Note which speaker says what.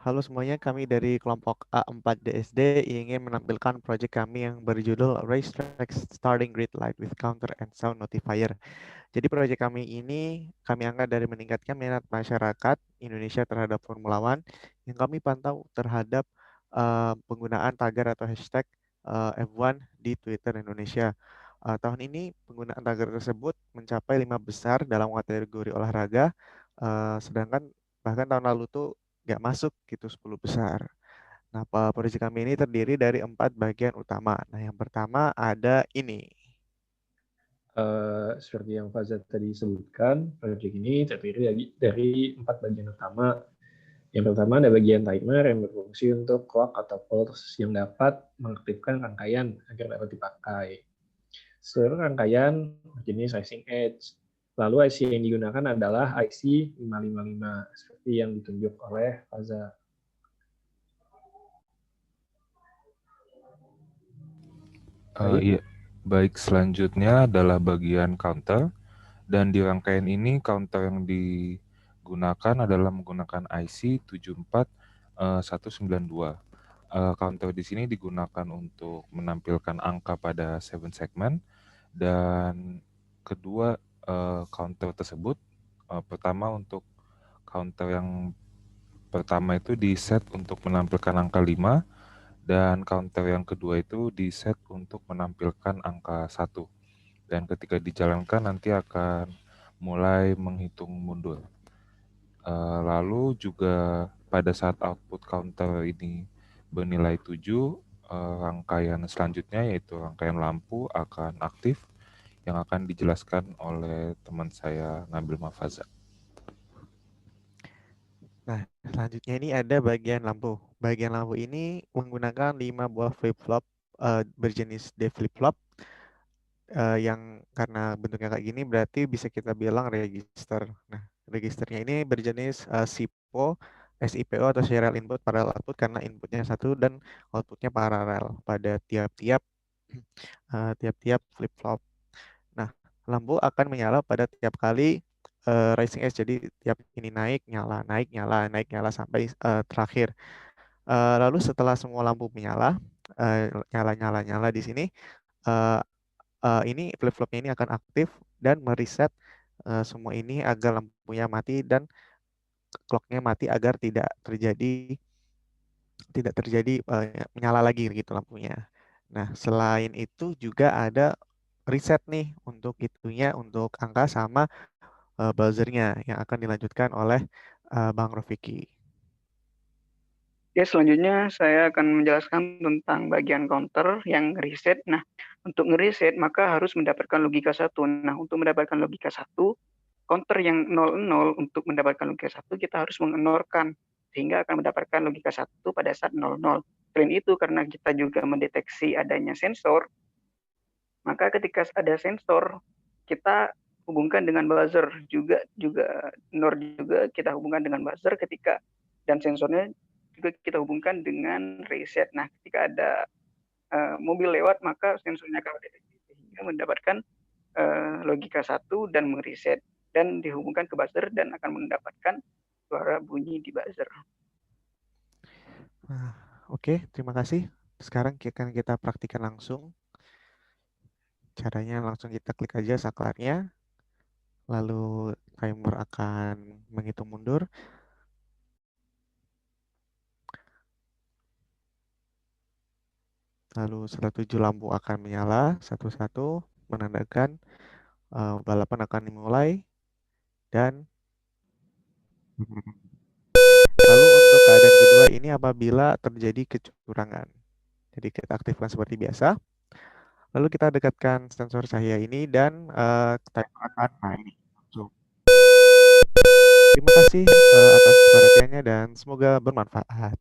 Speaker 1: Halo semuanya, kami dari kelompok A4 DSD ingin menampilkan proyek kami yang berjudul Racetrack Starting Grid Light with Counter and Sound Notifier. Jadi proyek kami ini kami angkat dari meningkatkan minat masyarakat Indonesia terhadap Formula One yang kami pantau terhadap penggunaan tagar atau hashtag F1 di Twitter Indonesia. Tahun ini penggunaan tagar tersebut mencapai 5 besar dalam kategori olahraga, sedangkan bahkan tahun lalu tuh nggak masuk gitu 10 besar. Nah, proyek kami ini terdiri dari 4 bagian utama. Nah, yang pertama ada ini.
Speaker 2: Seperti yang Fazat tadi sebutkan, proyek ini terdiri dari 4 bagian utama. Yang pertama ada bagian timer yang berfungsi untuk clock atau pulse yang dapat mengaktifkan rangkaian agar dapat dipakai. Seluruh rangkaian berjenis Racing Edge. Lalu IC yang digunakan adalah IC 555 seperti yang ditunjuk oleh Fazat.
Speaker 3: Iya, baik. Selanjutnya adalah bagian counter, dan di rangkaian ini counter yang digunakan adalah menggunakan IC 74192. Counter di sini digunakan untuk menampilkan angka pada 7 segmen, dan kedua counter tersebut, pertama untuk counter yang pertama itu di set untuk menampilkan angka 5, dan counter yang kedua itu di set untuk menampilkan angka 1. Dan ketika dijalankan nanti akan mulai menghitung mundur. Lalu juga pada saat output counter ini bernilai 7, rangkaian selanjutnya yaitu rangkaian lampu akan aktif yang akan dijelaskan oleh teman saya Nabil Mafaza.
Speaker 1: Nah, selanjutnya ini ada bagian lampu. Bagian lampu ini menggunakan 5 buah flip-flop berjenis D flip-flop yang karena bentuknya kayak gini berarti bisa kita bilang register. Nah, registernya ini berjenis SIPO atau serial input parallel output karena inputnya satu dan outputnya paralel pada tiap-tiap tiap-tiap flip-flop. Nah, lampu akan menyala pada tiap kali rising edge. Jadi tiap ini naik, nyala, naik, nyala, naik, nyala sampai terakhir. Lalu setelah semua lampu menyala, nyala, nyala, nyala di sini, uh, ini flip-flopnya ini akan aktif dan mereset semua ini agar lampunya mati dan clocknya mati agar tidak terjadi menyala lagi gitu lampunya. Nah, selain itu juga ada reset nih untuk itunya, untuk angka sama buzzernya yang akan dilanjutkan oleh Bang Rofiki.
Speaker 4: Ya, selanjutnya saya akan menjelaskan tentang bagian counter yang reset. Nah, untuk ngereset maka harus mendapatkan logika 1. Nah, untuk mendapatkan logika 1, counter yang 00 untuk mendapatkan logika 1 kita harus mengenorkan sehingga akan mendapatkan logika 1 pada saat 00. Selain itu karena kita juga mendeteksi adanya sensor, maka ketika ada sensor kita hubungkan dengan buzzer juga NOR juga kita hubungkan dengan buzzer ketika dan sensornya juga kita hubungkan dengan reset. Nah, ketika ada mobil lewat maka sensornya akan mendeteksi sehingga mendapatkan logika 1 dan mereset dan dihubungkan ke buzzer dan akan mendapatkan suara bunyi di buzzer.
Speaker 1: Oke, terima kasih. Sekarang akan kita praktikkan langsung. Caranya langsung kita klik aja saklarnya, lalu timer akan menghitung mundur. Lalu setelah 7 lampu akan menyala satu-satu, menandakan balapan akan dimulai. Dan lalu untuk keadaan kedua ini apabila terjadi kecurangan. Jadi kita aktifkan seperti biasa. Lalu kita dekatkan sensor cahaya ini dan timer akan naik. Terima kasih atas perhatiannya dan semoga bermanfaat.